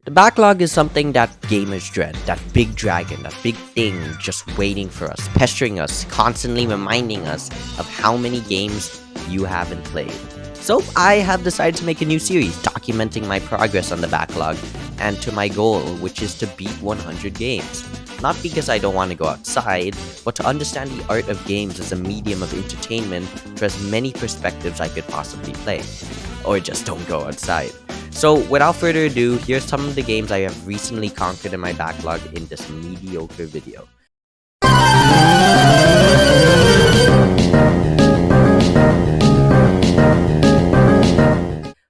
The backlog is something that gamers dread, that big dragon, that big thing just waiting for us, pestering us, constantly reminding us of how many games you haven't played. So I have decided to make a new series documenting my progress on the backlog and to my goal, which is to beat 100 games. Not because I don't want to go outside, but to understand the art of games as a medium of entertainment for as many perspectives I could possibly play. Or just don't go outside. So without further ado, here's some of the games I have recently conquered in my backlog in this mediocre video.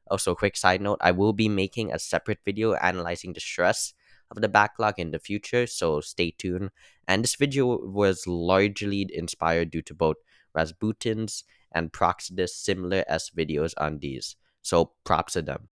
Also, quick side note, I will be making a separate video analyzing the stress of the backlog in the future, so stay tuned. And this video was largely inspired due to both Rasputin's and Proxidus similar as videos on these, so props to them.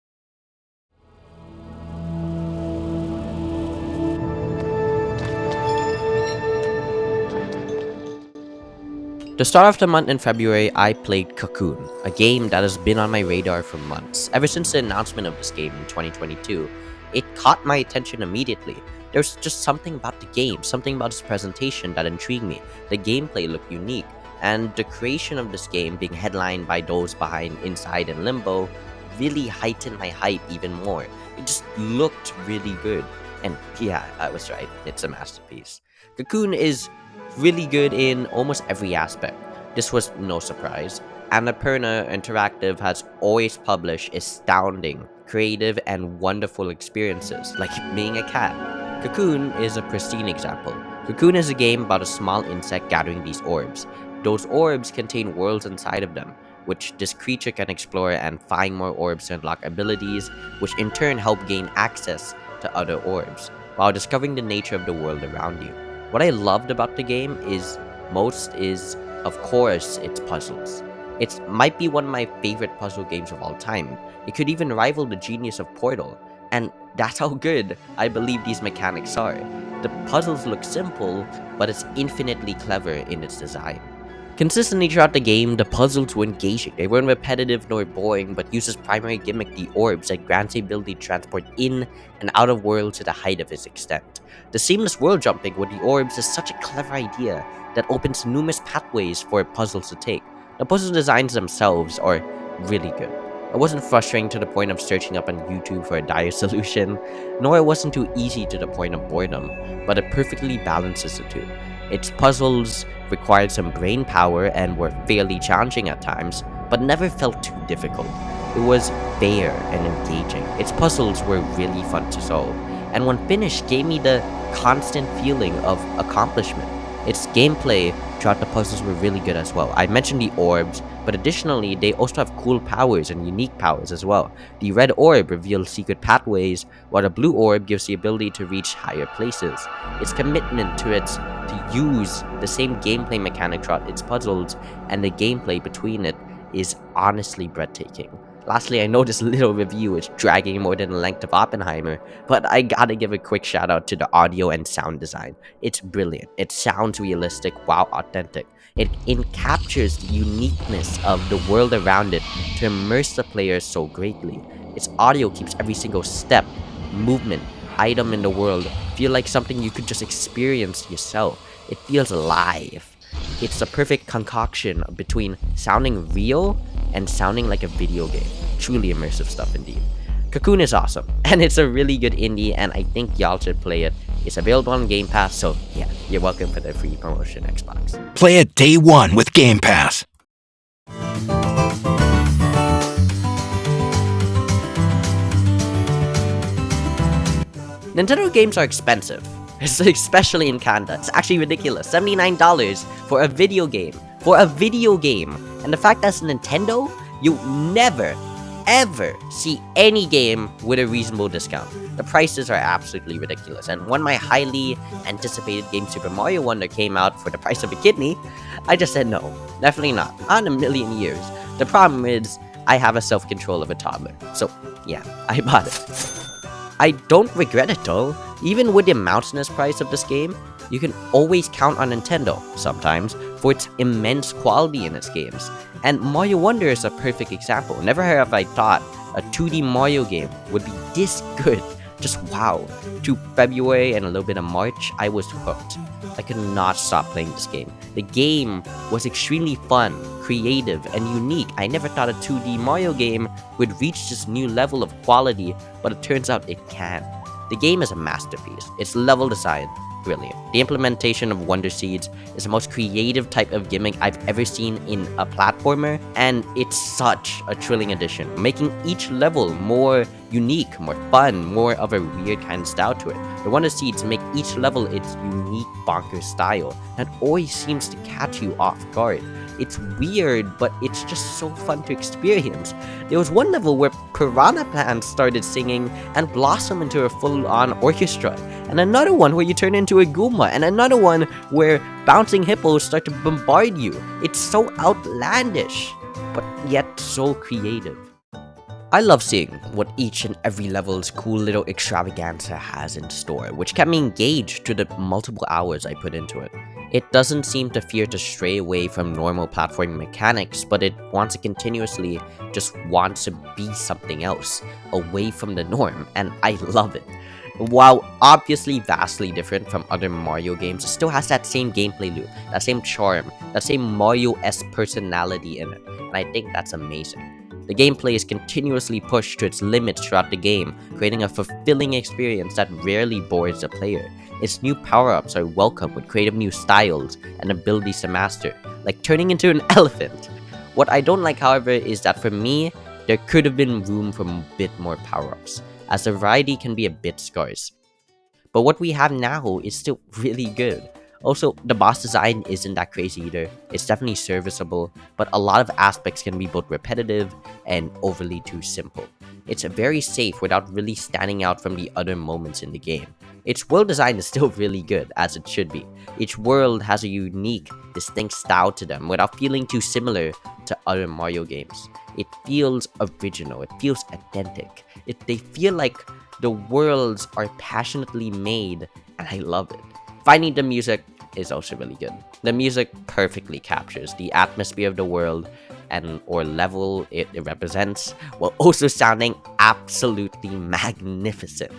To start off the month in February, I played Cocoon, a game that has been on my radar for months. Ever since the announcement of this game in 2022, it caught my attention immediately. There's just something about the game, something about its presentation that intrigued me. The gameplay looked unique, and the creation of this game being headlined by those behind Inside and Limbo really heightened my hype even more. It just looked really good. And yeah, I was right, it's a masterpiece. Cocoon is really good in almost every aspect. This was no surprise. Annapurna Interactive has always published astounding, creative, and wonderful experiences, like being a cat. Cocoon is a pristine example. Cocoon is a game about a small insect gathering these orbs. Those orbs contain worlds inside of them, which this creature can explore and find more orbs to unlock abilities, which in turn help gain access to other orbs, while discovering the nature of the world around you. What I loved about the game is, of course, its puzzles. It might be one of my favorite puzzle games of all time. It could even rival the genius of Portal, and that's how good I believe these mechanics are. The puzzles look simple, but it's infinitely clever in its design. Consistently throughout the game, the puzzles were engaging. They weren't repetitive nor boring, but used as primary gimmick the orbs that grants the ability to transport in and out of worlds to the height of its extent. The seamless world jumping with the orbs is such a clever idea that opens numerous pathways for puzzles to take. The puzzle designs themselves are really good. It wasn't frustrating to the point of searching up on YouTube for a dire solution, nor it wasn't too easy to the point of boredom, but it perfectly balances the two. Its puzzles required some brain power and were fairly challenging at times, but never felt too difficult. It was fair and engaging. Its puzzles were really fun to solve, and when finished gave me the constant feeling of accomplishment. Its gameplay throughout the puzzles were really good as well. I mentioned the orbs, but additionally, they also have cool powers and unique powers as well. The red orb reveals secret pathways, while the blue orb gives the ability to reach higher places. Its commitment to use the same gameplay mechanic throughout its puzzles and the gameplay between it is honestly breathtaking. Lastly, I know this little review is dragging more than the length of Oppenheimer, but I gotta give a quick shout out to the audio and sound design. It's brilliant. It sounds realistic while authentic. It captures the uniqueness of the world around it to immerse the player so greatly. Its audio keeps every single step, movement, item in the world feel like something you could just experience yourself. It feels alive. It's the perfect concoction between sounding real and sounding like a video game. Truly immersive stuff indeed. Cocoon is awesome, and it's a really good indie, and I think y'all should play it. It's available on Game Pass, so yeah, you're welcome for the free promotion, Xbox. Play it day one with Game Pass. Nintendo games are expensive, especially in Canada. It's actually ridiculous. $79 for a video game. And the fact that's Nintendo, you never, ever see any game with a reasonable discount. The prices are absolutely ridiculous. And when my highly anticipated game Super Mario Wonder came out for the price of a kidney, I just said no, definitely not. Not in a million years. The problem is, I have a self-control of a toddler. So yeah, I bought it. I don't regret it though. Even with the mountainous price of this game, you can always count on Nintendo, sometimes, for its immense quality in its games. And Mario Wonder is a perfect example. Never have I thought a 2D Mario game would be this good. Just wow. To February and a little bit of March, I was hooked. I could not stop playing this game. The game was extremely fun, creative, and unique. I never thought a 2D Mario game would reach this new level of quality, but it turns out it can. The game is a masterpiece. Its level design, brilliant. The implementation of Wonder Seeds is the most creative type of gimmick I've ever seen in a platformer, and it's such a thrilling addition, making each level more unique, more fun, more of a weird kind of style to it. The Wonder Seeds make each level its unique bonkers style, and always seems to catch you off guard. It's weird, but it's just so fun to experience. There was one level where piranha plants started singing and blossom into a full-on orchestra, and another one where you turn into a Goomba, and another one where bouncing hippos start to bombard you. It's so outlandish, but yet so creative. I love seeing what each and every level's cool little extravaganza has in store, which kept me engaged to the multiple hours I put into it. It doesn't seem to fear to stray away from normal platforming mechanics, but it wants to continuously just wants to be something else, away from the norm, and I love it. While obviously vastly different from other Mario games, it still has that same gameplay loop, that same charm, that same Mario-esque personality in it, and I think that's amazing. The gameplay is continuously pushed to its limits throughout the game, creating a fulfilling experience that rarely bores the player. Its new power-ups are welcome with creative new styles and abilities to master, like turning into an elephant. What I don't like, however, is that for me, there could have been room for a bit more power-ups, as the variety can be a bit scarce. But what we have now is still really good. Also, the boss design isn't that crazy either. It's definitely serviceable, but a lot of aspects can be both repetitive and overly too simple. It's very safe without really standing out from the other moments in the game. Its world design is still really good, as it should be. Each world has a unique, distinct style to them without feeling too similar to other Mario games. It feels original, it feels authentic. They feel like the worlds are passionately made, and I love it. Finally, the music is also really good. The music perfectly captures the atmosphere of the world and or level it represents, while also sounding absolutely magnificent.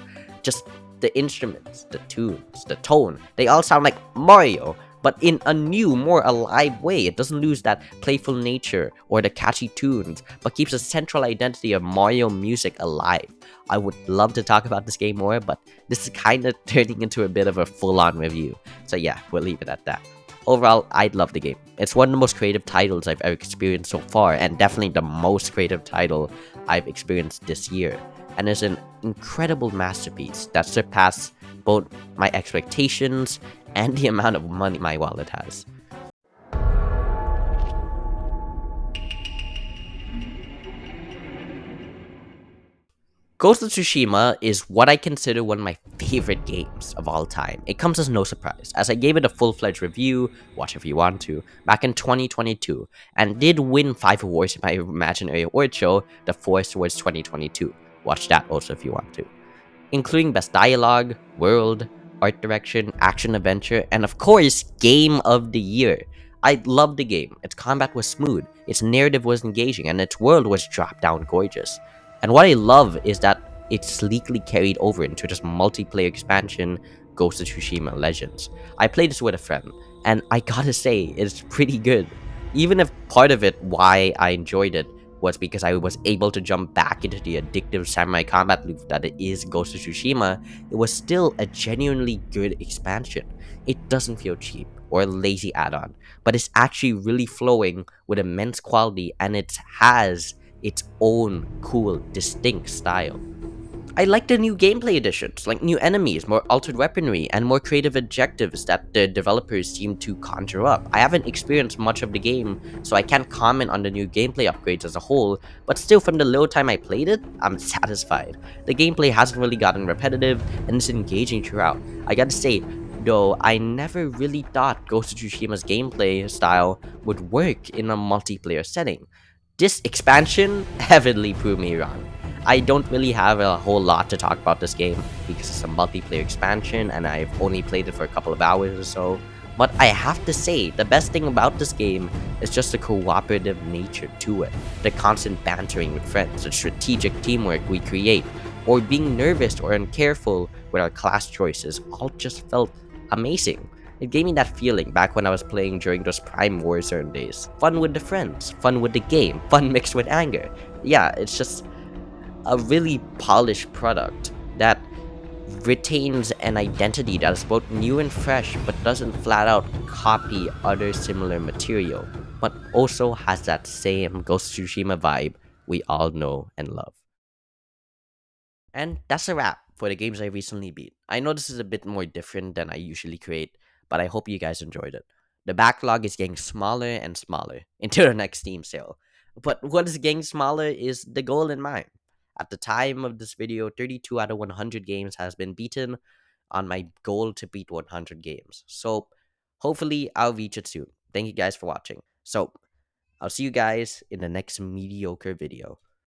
Just the instruments, the tunes, the tone, they all sound like Mario, but in a new, more alive way. It doesn't lose that playful nature or the catchy tunes, but keeps the central identity of Mario music alive. I would love to talk about this game more, but this is kind of turning into a bit of a full-on review. So yeah, we'll leave it at that. Overall, I love the game. It's one of the most creative titles I've ever experienced so far, and definitely the most creative title I've experienced this year. And it's an incredible masterpiece that surpassed both my expectations and the amount of money my wallet has. Ghost of Tsushima is what I consider one of my favorite games of all time. It comes as no surprise, as I gave it a full-fledged review, watch if you want to, back in 2022, and did win 5 awards in my imaginary award show, the ForestAwards 2022. Watch that also if you want to. Including Best Dialogue, World, Art Direction, Action Adventure, and of course, Game of the Year. I loved the game. Its combat was smooth, its narrative was engaging, and its world was drop-down gorgeous. And what I love is that it sleekly carried over into this multiplayer expansion, Ghost of Tsushima Legends. I played this with a friend, and I gotta say, it's pretty good. Even if part of it, why I enjoyed it, was because I was able to jump back into the addictive samurai combat loop that it is Ghost of Tsushima, it was still a genuinely good expansion. It doesn't feel cheap or a lazy add-on, but it's actually really flowing with immense quality, and it has its own cool, distinct style. I like the new gameplay additions, like new enemies, more altered weaponry, and more creative objectives that the developers seem to conjure up. I haven't experienced much of the game, so I can't comment on the new gameplay upgrades as a whole, but still from the little time I played it, I'm satisfied. The gameplay hasn't really gotten repetitive, and it's engaging throughout. I gotta say, though, I never really thought Ghost of Tsushima's gameplay style would work in a multiplayer setting. This expansion heavily proved me wrong. I don't really have a whole lot to talk about this game because it's a multiplayer expansion and I've only played it for a couple of hours or so. But I have to say, the best thing about this game is just the cooperative nature to it. The constant bantering with friends, the strategic teamwork we create, or being nervous or uncareful with our class choices all just felt amazing. It gave me that feeling back when I was playing during those prime Warzone days. Fun with the friends, fun with the game, fun mixed with anger. Yeah, it's just a really polished product that retains an identity that is both new and fresh, but doesn't flat out copy other similar material, but also has that same Ghost of Tsushima vibe we all know and love. And that's a wrap for the games I recently beat. I know this is a bit more different than I usually create, but I hope you guys enjoyed it. The backlog is getting smaller and smaller into the next Steam sale. But what is getting smaller is the goal in mind. At the time of this video, 32 out of 100 games has been beaten on my goal to beat 100 games. So hopefully I'll reach it soon. Thank you guys for watching. So I'll see you guys in the next mediocre video.